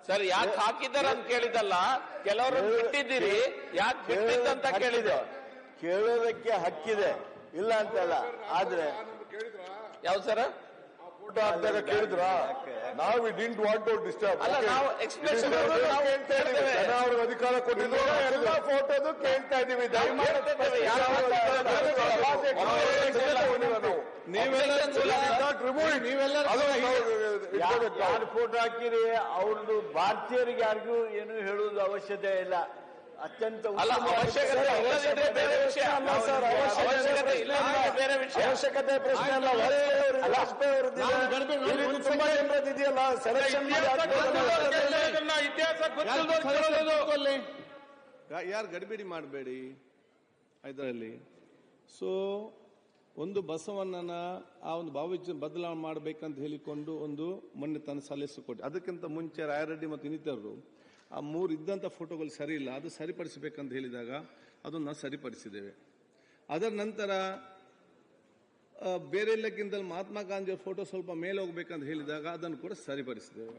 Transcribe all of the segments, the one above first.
Sir ಯಾಕೆ ಹಾಕಿದಾರ ಅಂತ ಕೇಳಿದಲ್ಲ, ಕೆಲವರು ಬಿಟ್ಟಿದ್ದೀರಿ, ಯಾಕೆ ಬಿಟ್ಟಿದ್ದಂತ ಕೇಳಿದೆ. ಕೇಳೋದಕ್ಕೆ ಹಕ್ಕಿದೆ, ಇಲ್ಲ ಅಂತಲ್ಲ. ಆದ್ರೆ ಯಾವ ಸರ ಫೋಟೋ ಹಾಕಿದಾಗ ಕೇಳಿದ್ರ ನಾವು ಡಿಂಟ್ ವಾಂಟ್ ಟು ಡಿಸ್ಟರ್ಬ್. ಅಲ್ಲ, ನಾವು ಎಕ್ಸ್ಪ್ರೆಷನ್ ಅವ್ರಿಗೆ ಅಧಿಕಾರ ಕೊಟ್ಟಿದ್ರು, ಎಲ್ಲ ಫೋಟೋದು ಕೇಳ್ತಾ ಇದೀವಿ. ದಯಮಾಡಿ ಯಾರು ಫೋಟೋ ಹಾಕಿರಿ ಅವ್ರದ್ದು ಭಾರತೀಯರಿಗೆ ಯಾರಿಗೂ ಏನು ಹೇಳುವುದು ಅವಶ್ಯಕತೆ ಇಲ್ಲ. ಅತ್ಯಂತ ಅವಶ್ಯಕತೆ ಬೇರೆ ವಿಷಯ ಅಲ್ಲ ಸರ್, ಅವಶ್ಯಕತೆ ಇಲ್ಲ ಬೇರೆ ವಿಷಯ. ಅವಶ್ಯಕತೆ ಪ್ರಶ್ನೆ ಅಲ್ಲ. ತುಂಬಾ ಜನರದಿದೆಯಲ್ಲ ಸೆಲೆಕ್ಷನ್ ಇತಿಹಾಸ ಯಾರು ಗಡಿಬಿಡಿ ಮಾಡಬೇಡಿ ಇದರಲ್ಲಿ. ಸೊ ಒಂದು ಬಸವಣ್ಣನ ಆ ಒಂದು ಭಾವಚಿತ್ರ ಬದಲಾವಣೆ ಮಾಡಬೇಕಂತ ಹೇಳಿಕೊಂಡು ಒಂದು ಮೊನ್ನೆ ತನ್ನ ಸಲ್ಲಿಸಿಕೊಟ್ಟು, ಅದಕ್ಕಿಂತ ಮುಂಚೆ ರಾಯರೆಡ್ಡಿ ಮತ್ತು ಇನ್ನಿತರರು ಆ ಮೂರು ಇದ್ದಂಥ ಫೋಟೋಗಳು ಸರಿ ಇಲ್ಲ, ಅದು ಸರಿಪಡಿಸಬೇಕಂತ ಹೇಳಿದಾಗ ಅದನ್ನು ನಾವು ಸರಿಪಡಿಸಿದ್ದೇವೆ. ಅದರ ನಂತರ ಬೇರೆ ಎಲ್ಲಕ್ಕಿಂತಲೂ ಮಹಾತ್ಮ ಗಾಂಧಿಯ ಫೋಟೋ ಸ್ವಲ್ಪ ಮೇಲೆ ಹೋಗ್ಬೇಕಂತ ಹೇಳಿದಾಗ ಅದನ್ನು ಕೂಡ ಸರಿಪಡಿಸಿದ್ದೇವೆ.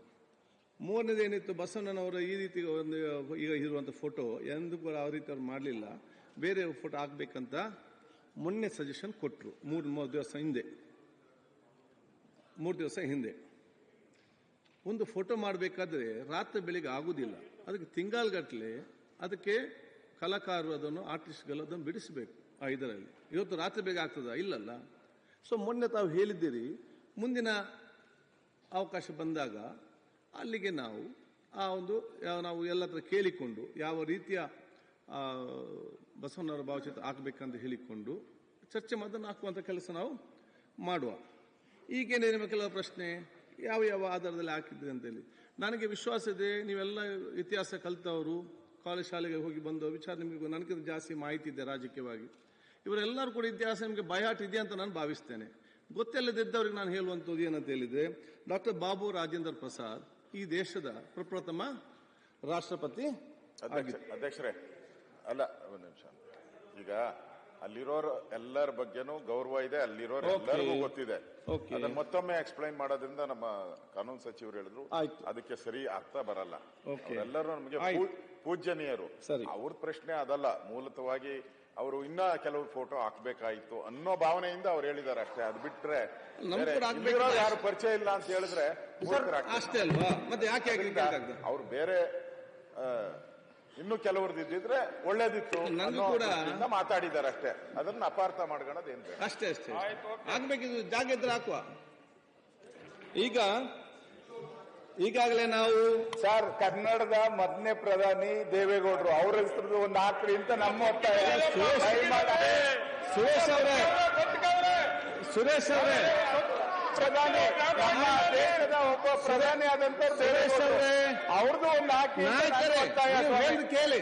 ಮೂರನೇದು ಏನಿತ್ತು, ಬಸವಣ್ಣನವರ ಈ ರೀತಿ ಒಂದು ಈಗ ಇರುವಂಥ ಫೋಟೋ ಎಂದು ಕೂಡ ಆ ರೀತಿ ಅವ್ರು ಮಾಡಲಿಲ್ಲ, ಬೇರೆ ಫೋಟೋ ಹಾಕ್ಬೇಕಂತ ಮೊನ್ನೆ ಸಜೆಷನ್ ಕೊಟ್ಟರು. ಮೂರು ದಿವಸ ಹಿಂದೆ ಒಂದು ಫೋಟೋ ಮಾಡಬೇಕಾದ್ರೆ ರಾತ್ರಿ ಬೆಳಿಗ್ಗೆ ಆಗುವುದಿಲ್ಲ, ಅದಕ್ಕೆ ತಿಂಗಾಲ್ಗಟ್ಟಲೆ ಅದಕ್ಕೆ ಕಲಾಕಾರರು ಅದನ್ನು ಆರ್ಟಿಸ್ಟ್ಗಳು ಅದನ್ನು ಬಿಡಿಸಬೇಕು ಆ ಇದರಲ್ಲಿ. ಇವತ್ತು ರಾತ್ರಿ ಬೇಗ ಆಗ್ತದ? ಇಲ್ಲಲ್ಲ. ಸೊ ಮೊನ್ನೆ ತಾವು ಹೇಳಿದ್ದೀರಿ, ಮುಂದಿನ ಅವಕಾಶ ಬಂದಾಗ ಅಲ್ಲಿಗೆ ನಾವು ನಾವು ಎಲ್ಲ ಹತ್ರ ಕೇಳಿಕೊಂಡು ಯಾವ ರೀತಿಯ ಬಸವಣ್ಣವರ ಭಾವಚಿತ್ರ ಹಾಕಬೇಕಂತ ಹೇಳಿಕೊಂಡು ಚರ್ಚೆ ಮಾಡೋದನ್ನು ಹಾಕುವಂಥ ಕೆಲಸ ನಾವು ಮಾಡುವ. ಈಗೇನೇನು ಕೆಲವು ಪ್ರಶ್ನೆ ಯಾವ ಯಾವ ಆಧಾರದಲ್ಲಿ ಹಾಕಿದ್ರಿ ಅಂತೇಳಿ ನನಗೆ ವಿಶ್ವಾಸ ಇದೆ. ನೀವೆಲ್ಲ ಇತಿಹಾಸ ಕಲಿತವರು, ಕಾಲೇಜ್ ಶಾಲೆಗೆ ಹೋಗಿ ಬಂದವರು, ವಿಚಾರ ನಿಮಗೆ ನನಗಿಂತ ಜಾಸ್ತಿ ಮಾಹಿತಿ ಇದೆ ರಾಜಕೀಯವಾಗಿ. ಇವರೆಲ್ಲರೂ ಕೂಡ ಇತಿಹಾಸ ನಿಮಗೆ ಬೈಹಾಟ್ ಇದೆ ಅಂತ ನಾನು ಭಾವಿಸ್ತೇನೆ. ಗೊತ್ತಿಲ್ಲದಿದ್ದವ್ರಿಗೆ ನಾನು ಹೇಳುವಂಥದ್ದು ಏನಂತ ಹೇಳಿದ್ರೆ, ಡಾಕ್ಟರ್ ಬಾಬು ರಾಜೇಂದ್ರ ಪ್ರಸಾದ್ ಈ ದೇಶದ ಪ್ರಪ್ರಥಮ ರಾಷ್ಟ್ರಪತಿ. ಅಧ್ಯಕ್ಷರೇ, ಅಲ್ಲ ಒಂದು ನಿಮಿಷ. ಈಗ ಅಲ್ಲಿರೋರು ಎಲ್ಲರ ಬಗ್ಗೆನೂ ಗೌರವ ಇದೆ, ಅಲ್ಲಿರೋರು ಎಲ್ಲರಿಗೂ ಗೊತ್ತಿದೆ. ಅದನ್ನ ಮತ್ತೊಮ್ಮೆ ಎಕ್ಸ್ಪ್ಲೈನ್ ಮಾಡೋದ್ರಿಂದ ನಮ್ಮ ಕಾನೂನು ಸಚಿವರು ಹೇಳಿದ್ರು ಅದಕ್ಕೆ ಸರಿ ಅರ್ಥ ಬರಲ್ಲ. ಎಲ್ಲರೂ ನಮಗೆ ಪೂಜ್ಯನೀಯರು, ಅವ್ರ ಪ್ರಶ್ನೆ ಅದಲ್ಲ. ಮೂಲತವಾಗಿ ಅವರು ಇನ್ನ ಕೆಲವು ಫೋಟೋ ಹಾಕ್ಬೇಕಾಯ್ತು ಅನ್ನೋ ಭಾವನೆಯಿಂದ ಅವ್ರು ಹೇಳಿದ್ದಾರೆ ಅಷ್ಟೇ. ಅದು ಬಿಟ್ರೆ ಯಾರು ಪರಿಚಯ ಇಲ್ಲ ಅಂತ ಹೇಳಿದ್ರೆ ಅಷ್ಟೇ ಅಲ್ವಾ? ಮತ್ತೆ ಯಾಕೆ ಅವ್ರು ಬೇರೆ ಇನ್ನು ಕೆಲವ್ರದ್ದು ಇದ್ದಿದ್ರೆ ಒಳ್ಳೇದಿತ್ತು ಕೂಡ ಮಾತಾಡಿದ್ದಾರೆ ಅಷ್ಟೇ. ಅದನ್ನ ಅಪಾರ್ಥ ಮಾಡ್ಕೊಳ್ಳೋದು ಏನ್ ಅಷ್ಟೇ ಆಗ್ಬೇಕಿದ್ದು ಜಾಗ ಇದ್ರೆ ಹಾಕುವ. ಈಗಾಗಲೇ ನಾವು ಸರ್ ಕನ್ನಡದ ಮೊದಲನೇ ಪ್ರಧಾನಿ ದೇವೇಗೌಡರು, ಅವ್ರ ಹೆಸರು ಒಂದು ಹಾಕ್ರಿ ಅಂತ ನಮ್ಮ ಒತ್ತಾಯ. ಸುರೇಶ್ ಅವರೇ ಪ್ರಧಾನಿ, ನಮ್ಮ ದೇಶದ ಒಬ್ಬ ಪ್ರಧಾನಿ ಆದಂತ ಸುರೇಶ್ ಅವರೇ ಅವ್ರದ್ದು ಒಂದು ಹಾಕಿ ಕೇಳಿ.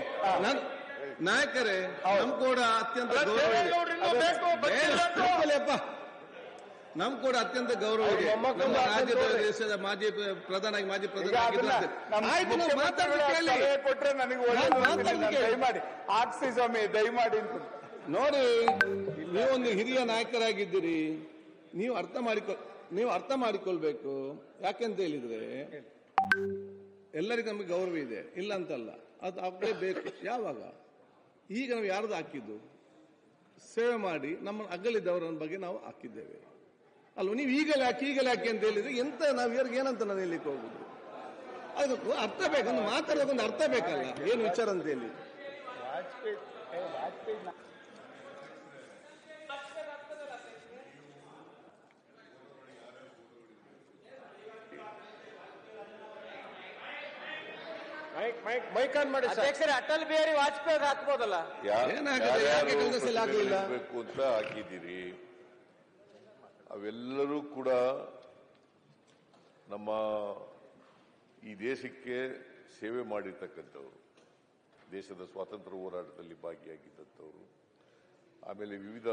ನಾಯಕರೇ, ನಮ್ ಕೂಡ ಅತ್ಯಂತ ಗೌರವ ನಮ್ ಕೂಡ ಅತ್ಯಂತ ಗೌರವ ಇದೆ. ನಮ್ಮ ರಾಜ್ಯದ ದೇಶದ ಮಾಜಿ ಪ್ರಧಾನಿ ಕೊಟ್ರೆ ನನಗೆ ದಯಮಾಡಿ ಹಾಕ್ಸಿ ಸ್ವಾಮಿ, ದಯಮಾಡಿ ನೋಡಿ. ನೀವೊಂದು ಹಿರಿಯ ನಾಯಕರಾಗಿದ್ದೀರಿ, ನೀವು ಅರ್ಥ ಮಾಡಿಕೊಳ್ಬೇಕು. ಯಾಕೆಂತ ಹೇಳಿದ್ರೆ ಎಲ್ಲರಿಗೂ ನಮಗೆ ಗೌರವ ಇದೆ, ಇಲ್ಲ ಅಂತಲ್ಲ, ಅದು ಆಗಲೇಬೇಕು. ಯಾವಾಗ ಈಗ ನಾವು ಯಾರ್ದು ಹಾಕಿದ್ದು ಸೇವೆ ಮಾಡಿ ನಮ್ಮ ಅಗಲಿದ್ದವರ ಬಗ್ಗೆ ನಾವು ಹಾಕಿದ್ದೇವೆ ಅಲ್ವ? ನೀವು ಈಗಲೇ ಹಾಕಿ ಅಂತ ಹೇಳಿದ್ರೆ ಎಂತ ನಾವು ಯಾರಿಗೆ ಏನಂತ ನಾನು ಹೇಳಲಿಕ್ಕೆ ಹೋಗುದು? ಅದಕ್ಕೂ ಅರ್ಥ ಬೇಕು, ಒಂದು ಮಾತಾಡೋದೊಂದು ಅರ್ಥ ಬೇಕಲ್ಲ, ಏನು ವಿಚಾರ ಅಂತ ಹೇಳಿ. ಅಟಲ್ ಬಿಹಾರಿ ವಾಜಪೇಯಿ ಹಾಕ್ಬೋದಲ್ಲ? ಬೇಕು ಅಂತ ಹಾಕಿದ್ದೀರಿ. ಅವೆಲ್ಲರೂ ಕೂಡ ನಮ್ಮ ಈ ದೇಶಕ್ಕೆ ಸೇವೆ ಮಾಡಿರ್ತಕ್ಕಂಥವ್ರು, ದೇಶದ ಸ್ವಾತಂತ್ರ್ಯ ಹೋರಾಟದಲ್ಲಿ ಭಾಗಿಯಾಗಿದ್ದಂಥವ್ರು, ಆಮೇಲೆ ವಿವಿಧ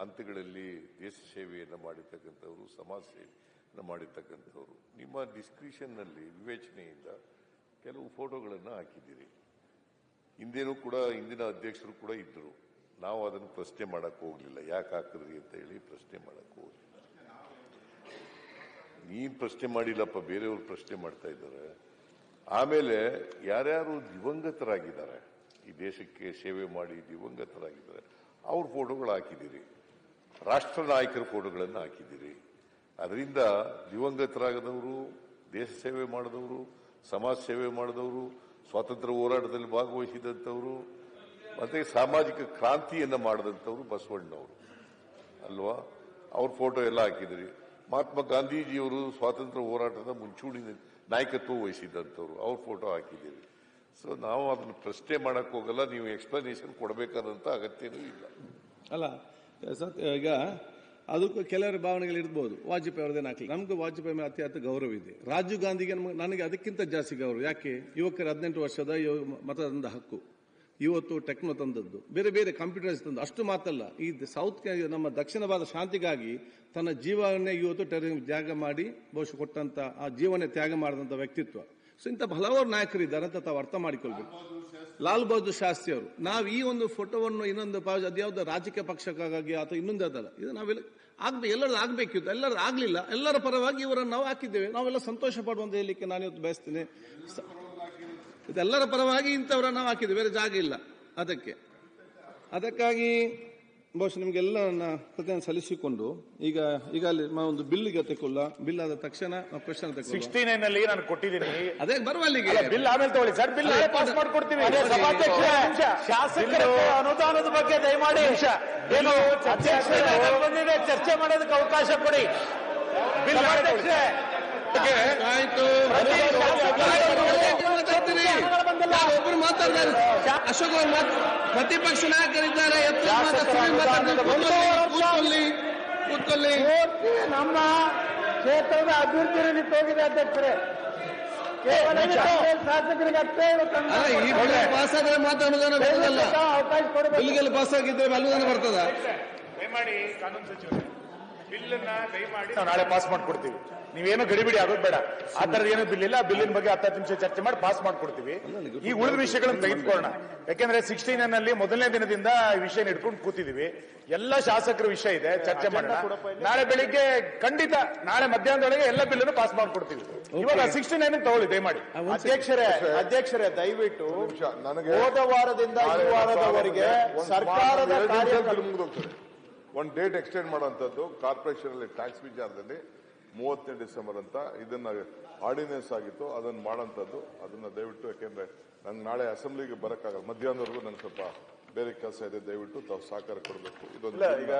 ಹಂತಗಳಲ್ಲಿ ದೇಶ ಸೇವೆಯನ್ನು ಮಾಡಿರ್ತಕ್ಕಂಥವ್ರು, ಸಮಾಜ ಸೇವೆಯನ್ನು ಮಾಡಿರ್ತಕ್ಕಂಥವ್ರು. ನಿಮ್ಮ ಡಿಸ್ಕ್ರಿಷನ್ನಲ್ಲಿ ವಿವೇಚನೆಯಿಂದ ಕೆಲವು ಫೋಟೋಗಳನ್ನು ಹಾಕಿದ್ದೀರಿ. ಹಿಂದೇನೂ ಕೂಡ ಹಿಂದಿನ ಅಧ್ಯಕ್ಷರು ಕೂಡ ಇದ್ದರು. ನಾವು ಅದನ್ನು ಪ್ರಶ್ನೆ ಮಾಡಕ್ಕೆ ಹೋಗ್ಲಿಲ್ಲ, ಯಾಕೆ ಹಾಕಿದ್ರಿ ಅಂತ ಹೇಳಿ ಪ್ರಶ್ನೆ ಮಾಡಕ್ಕೆ ಹೋಗ್ಲಿಲ್ಲ. ನೀನ್ ಪ್ರಶ್ನೆ ಮಾಡಿಲ್ಲಪ್ಪ, ಬೇರೆಯವ್ರು ಪ್ರಶ್ನೆ ಮಾಡ್ತಾ ಇದ್ದಾರೆ. ಆಮೇಲೆ ಯಾರ್ಯಾರು ದಿವಂಗತರಾಗಿದ್ದಾರೆ, ಈ ದೇಶಕ್ಕೆ ಸೇವೆ ಮಾಡಿ ದಿವಂಗತರಾಗಿದ್ದಾರೆ, ಅವ್ರ ಫೋಟೋಗಳು ಹಾಕಿದ್ದೀರಿ, ರಾಷ್ಟ್ರ ನಾಯಕರ ಫೋಟೋಗಳನ್ನು ಹಾಕಿದ್ದೀರಿ. ಅದರಿಂದ ದಿವಂಗತರಾಗದವರು, ದೇಶ ಸೇವೆ ಮಾಡಿದವರು, ಸಮಾಜ ಸೇವೆ ಮಾಡಿದವರು, ಸ್ವಾತಂತ್ರ್ಯ ಹೋರಾಟದಲ್ಲಿ ಭಾಗವಹಿಸಿದಂಥವರು, ಮತ್ತೆ ಸಾಮಾಜಿಕ ಕ್ರಾಂತಿಯನ್ನು ಮಾಡಿದಂಥವ್ರು ಬಸವಣ್ಣವರು ಅಲ್ವಾ? ಅವ್ರ ಫೋಟೋ ಎಲ್ಲ ಹಾಕಿದ್ರಿ. ಮಹಾತ್ಮ ಗಾಂಧೀಜಿಯವರು ಸ್ವಾತಂತ್ರ್ಯ ಹೋರಾಟದ ಮುಂಚೂಣಿ ನಾಯಕತ್ವ ವಹಿಸಿದಂಥವ್ರು, ಅವ್ರ ಫೋಟೋ ಹಾಕಿದ್ದೀರಿ. ಸೊ ನಾವು ಅದನ್ನು ಪ್ರಶ್ನೆ ಮಾಡಕ್ ಹೋಗಲ್ಲ, ನೀವು ಎಕ್ಸ್ಪ್ಲನೇಷನ್ ಕೊಡಬೇಕಾದಂತ ಅಗತ್ಯನೂ ಇಲ್ಲ. ಅಲ್ಲ ಈಗ ಅದಕ್ಕೂ ಕೆಲವರ ಭಾವನೆಗಳು ಇರ್ಬೋದು. ವಾಜಪೇಯಿ ಅವ್ರದ್ದೇನು ಹಾಕಲಿ, ನಮ್ಗೆ ವಾಜಪೇಯಿ ಮೇಲೆ ಅತ್ಯಂತ ಗೌರವ ಇದೆ. ರಾಜೀವ್ ಗಾಂಧಿಗೆ ನನಗೆ ಅದಕ್ಕಿಂತ ಜಾಸ್ತಿ ಗೌರವ. ಯಾಕೆ? ಯುವಕರ 18 ವರ್ಷದ ಮತದಾನದ ಹಕ್ಕು, ಇವತ್ತು ಟೆಕ್ನೋ ತಂದದ್ದು, ಬೇರೆ ಬೇರೆ ಕಂಪ್ಯೂಟರ್ಸ್ ತಂದು, ಅಷ್ಟು ಮಾತಲ್ಲ, ಈ ಸೌತ್ ನಮ್ಮ ದಕ್ಷಿಣ ಭಾರತ ಶಾಂತಿಗಾಗಿ ತನ್ನ ಜೀವವನ್ನೇ ಇವತ್ತು ತ್ಯಾಗ ಮಾಡಿ ಬಹುಶಃ ಕೊಟ್ಟಂತ, ಆ ಜೀವನ ತ್ಯಾಗ ಮಾಡಿದಂಥ ವ್ಯಕ್ತಿತ್ವ. ಸೊ ಇಂಥ ಹಲವಾರು ನಾಯಕರಿದ್ದಾರೆ ಅಂತ ತಾವು ಅರ್ಥ ಮಾಡಿಕೊಳ್ಬೇಕು. ಲಾಲ್ ಬಹದ್ದೂರ್ ಶಾಸ್ತ್ರಿ ಅವರು, ನಾವು ಈ ಒಂದು ಫೋಟೋವನ್ನು ಇನ್ನೊಂದು ಅದ್ಯಾವುದೋ ರಾಜಕೀಯ ಪಕ್ಷಕ್ಕಾಗಿ ಅಥವಾ ಇನ್ನೊಂದು ಅದಲ್ಲ, ಇದು ನಾವೆಲ್ಲ ಎಲ್ಲರದ್ದು ಆಗ್ಬೇಕಿತ್ತು, ಎಲ್ಲರದ್ದು ಆಗ್ಲಿಲ್ಲ, ಎಲ್ಲರ ಪರವಾಗಿ ಇವರನ್ನು ನಾವು ಹಾಕಿದ್ದೇವೆ. ನಾವೆಲ್ಲ ಸಂತೋಷ ಪಡುವಂತ ಹೇಳಲಿಕ್ಕೆ ನಾನು ಇವತ್ತು ಬಯಸ್ತೇನೆ. ಇದೆಲ್ಲರ ಪರವಾಗಿ ಇಂಥವ್ರನ್ನ ನಾವು ಹಾಕಿದ್ದೇವೆ, ಬೇರೆ ಜಾಗ ಇಲ್ಲ. ಅದಕ್ಕಾಗಿ ಬಹುಶಃ ನಿಮಗೆಲ್ಲ ನನ್ನ ಕೃತಜ್ಞತೆ ಸಲ್ಲಿಸಿಕೊಂಡು ಈಗ ಅಲ್ಲಿ ಒಂದು ಬಿಲ್ಗೆ ತೆಗೊಳ್ಳ, ಬಿಲ್ ಆದ ತಕ್ಷಣ ಪ್ರಶ್ನೆ ತೆಗೊಳ್ಳ. 69 ಅಲ್ಲಿ ನಾನು ಕೊಟ್ಟಿದ್ದೀನಿ, ಅದೇ ಬರುವಲ್ಲಿಗೆ ಬಿಲ್ ಆಮೇಲೆ ತಗೊಳ್ಳಿ ಸರ್, ಬಿಲ್ ಪಾಸ್ ಮಾಡ್ಕೊಡ್ತೀವಿ. ಶಾಸಕರ ಅನುದಾನದ ಬಗ್ಗೆ ದಯಮಾಡಿ ಏನು ಬಂದಿದೆ ಚರ್ಚೆ ಮಾಡೋದಕ್ಕೆ ಅವಕಾಶ ಕೊಡಿ. ಬಿಲ್ ಆಯ್ತು, ಒಬ್ಬರು ಮಾತಾಡ್ತಾರೆ. ಅಶೋಕ್ ಅವರು ಪ್ರತಿಪಕ್ಷ ನಾಯಕರಿದ್ದಾರೆ, ಕೂತ್ಕೊಳ್ಳಿ. ನಮ್ಮ ಕ್ಷೇತ್ರದ ಅಭಿವೃದ್ಧಿ ನಿಂತೋಗಿದೆ ಅಧ್ಯಕ್ಷರೇ. ಶಾಸಕರಿಗೆ ಅಷ್ಟೇ ಈ ಬಿಲ್ ಪಾಸ್ ಆದ್ರೆ ಮಾತ್ರ ಅನುದಾನ ಬರೋದಲ್ಲ. ಅವಕಾಶ ಕೊಡಬೇಕು. ಬಿಲ್ಗೆಲ್ಲ ಪಾಸ್ ಆಗಿದ್ರೆ ಅನುದಾನ ಬರ್ತದ? ದಯಮಾಡಿ ಕಾನೂನು ಸಚಿವರು ಬಿಲ್ ಅನ್ನ ದಯಮಾಡಿ ನಾವು ನಾಳೆ ಪಾಸ್ ಮಾಡ್ಕೊಡ್ತೀವಿ. ನೀವೇನು ಗಡಿಬಿಡಿ ಆಗೋದು ಬೇಡ. ಆ ತರದ ಏನೋ ಬಿಲ್ ಇಲ್ಲ, ಬಿಲ್ಲಿನ ಬಗ್ಗೆ 10 ನಿಮಿಷ ಚರ್ಚೆ ಮಾಡಿ ಪಾಸ್ ಮಾಡ್ಕೊಡ್ತೀವಿ. ಈ ಉಳಿದ ವಿಷಯಗಳನ್ನು ತೆಗೆದುಕೊಳ್ಳೋಣ. ಯಾಕೆಂದ್ರೆ 69 ಮೊದಲನೇ ದಿನದಿಂದ ಈ ವಿಷಯ ಇಟ್ಕೊಂಡು ಕೂತಿದೀವಿ. ಎಲ್ಲ ಶಾಸಕರ ವಿಷಯ ಇದೆ, ಚರ್ಚೆ ಮಾಡೋಣ. ನಾಳೆ ಬೆಳಿಗ್ಗೆ ಖಂಡಿತ, ನಾಳೆ ಮಧ್ಯಾಹ್ನದೊಳಗೆ ಎಲ್ಲ ಬಿಲ್ಲನ್ನು ಪಾಸ್ ಮಾಡ್ಕೊಡ್ತೀವಿ. ಇವಾಗ 69 ತಗೊಳ್ಳಿ ದಯಮಾಡಿ. ಅಧ್ಯಕ್ಷರೇ ದಯವಿಟ್ಟು ಹೋದ ವಾರದಿಂದ ಈ ವಾರದವರೆಗೆ ಸರ್ಕಾರದ ಒಂದು ಡೇಟ್ ಎಕ್ಸ್ಟೆಂಡ್ ಮಾಡುವಂತದ್ದು ಕಾರ್ಪೊರೇಷನ್ ಅಲ್ಲಿ ಟ್ಯಾಕ್ಸ್ ವಿಚಾರದಲ್ಲಿ 30 ಡಿಸೆಂಬರ್ ಅಂತ ಇದನ್ನ ಆರ್ಡಿನೆನ್ಸ್ ಆಗಿತ್ತು, ಅದನ್ನ ಮಾಡೋಂಥದ್ದು. ಅದನ್ನ ದಯವಿಟ್ಟು, ಯಾಕೆಂದ್ರೆ ನಂಗೆ ನಾಳೆ ಅಸೆಂಬ್ಲಿಗೆ ಬರಕ್ಕಾಗಲ್ಲ, ಮಧ್ಯಾಹ್ನವರೆಗೂ ನಂಗೆ ಸ್ವಲ್ಪ ಬೇರೆ ಕೆಲಸ ಇದೆ, ದಯವಿಟ್ಟು ತಾವು ಸಹಕಾರ ಕೊಡಬೇಕು. ಇದೊಂದು ಈಗ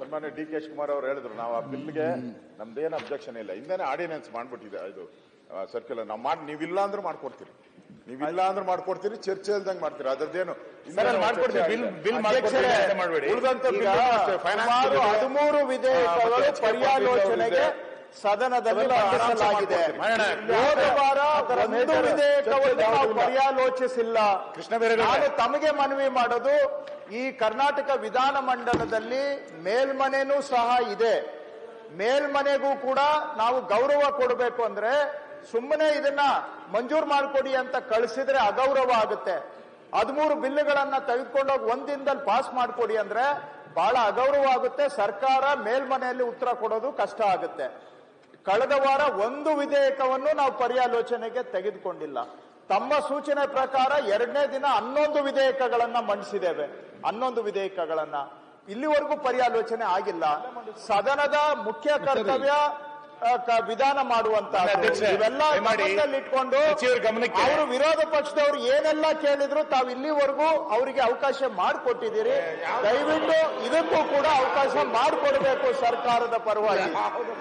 ಸನ್ಮಾನ್ಯ ಡಿ.ಕೆ. ಶಿವಕುಮಾರ್ ಅವರು ಹೇಳಿದ್ರು, ನಾವು ಆ ಬಿಲ್ಗೆ ನಮ್ದೇನು ಅಬ್ಜೆಕ್ಷನ್ ಇಲ್ಲ, ಹಿಂದೇನೆ ಆರ್ಡಿನೆನ್ಸ್ ಮಾಡ್ಬಿಟ್ಟಿದೆ. ಇದು ಸರ್ಕ್ಯುಲರ್ ನಾವು ನೀವಿಲ್ಲ ಅಂದ್ರೆ ಮಾಡ್ಕೊಡ್ತೀರಿ, ನೀವಿಲ್ಲ ಅಂದ್ರೆ ಮಾಡ್ಕೊಡ್ತೀರಿ, ಚರ್ಚೆ ಇಲ್ದಂಗೆ ಮಾಡ್ತೀರಿ. ಅದರದ್ದೇನು ಉಳಿದಂತ 13 ವಿಧೇಯಕಗಳು ಪರ್ಯಾಲೋಚನೆಗೆ ಸದನದಲ್ಲಿ ಮಂಡಿಸಲಾಗಿದೆ. ಹೋದ ವಾರ ಒಂದು ವಿಧೇಯಕವನ್ನು ನಾವು ಪರ್ಯಾಲೋಚಿಸಿಲ್ಲ. ನಾನು ತಮಗೆ ಮನವಿ ಮಾಡೋದು, ಈ ಕರ್ನಾಟಕ ವಿಧಾನಮಂಡಲದಲ್ಲಿ ಮೇಲ್ಮನೆನೂ ಸಹ ಇದೆ. ಮೇಲ್ಮನೆಗೂ ಕೂಡ ನಾವು ಗೌರವ ಕೊಡಬೇಕು. ಅಂದ್ರೆ ಸುಮ್ಮನೆ ಇದನ್ನ ಮಂಜೂರು ಮಾಡಿಕೊಡಿ ಅಂತ ಕಳಿಸಿದ್ರೆ ಅಗೌರವ ಆಗುತ್ತೆ. 13 ಬಿಲ್ಗಳನ್ನ ತೆಗೆದುಕೊಂಡೋಗಿ ಒಂದಿನದಲ್ಲಿ ಪಾಸ್ ಮಾಡಿಕೊಡಿ ಅಂದ್ರೆ ಬಹಳ ಅಗೌರವ ಆಗುತ್ತೆ. ಸರ್ಕಾರ ಮೇಲ್ಮನೆಯಲ್ಲಿ ಉತ್ತರ ಕೊಡೋದು ಕಷ್ಟ ಆಗುತ್ತೆ. ಕಳೆದ ವಾರ ಒಂದು ವಿಧೇಯಕವನ್ನು ನಾವು ಪರ್ಯಾಲೋಚನೆಗೆ ತೆಗೆದುಕೊಂಡಿಲ್ಲ. ತಮ್ಮ ಸೂಚನೆ ಪ್ರಕಾರ 2ನೇ ದಿನ 11 ವಿಧೇಯಕಗಳನ್ನ ಮಂಡಿಸಿದ್ದೇವೆ. 11 ವಿಧೇಯಕಗಳನ್ನ ಇಲ್ಲಿವರೆಗೂ ಪರ್ಯಾಲೋಚನೆ ಆಗಿಲ್ಲ. ಸದನದ ಮುಖ್ಯ ಕರ್ತವ್ಯ ವಿಧಾನ ಮಾಡುವಂತ ಇವೆಲ್ಲ ಇಟ್ಕೊಂಡು ಅವರು ವಿರೋಧ ಪಕ್ಷದವರು ಏನೆಲ್ಲ ಕೇಳಿದ್ರು ತಾವು ಇಲ್ಲಿವರೆಗೂ ಅವರಿಗೆ ಅವಕಾಶ ಮಾಡಿಕೊಟ್ಟಿದ್ದೀರಿ. ದಯವಿಟ್ಟು ಇದಕ್ಕೂ ಕೂಡ ಅವಕಾಶ ಮಾಡಿಕೊಡ್ಬೇಕು ಸರ್ಕಾರದ ಪರವಾಗಿ.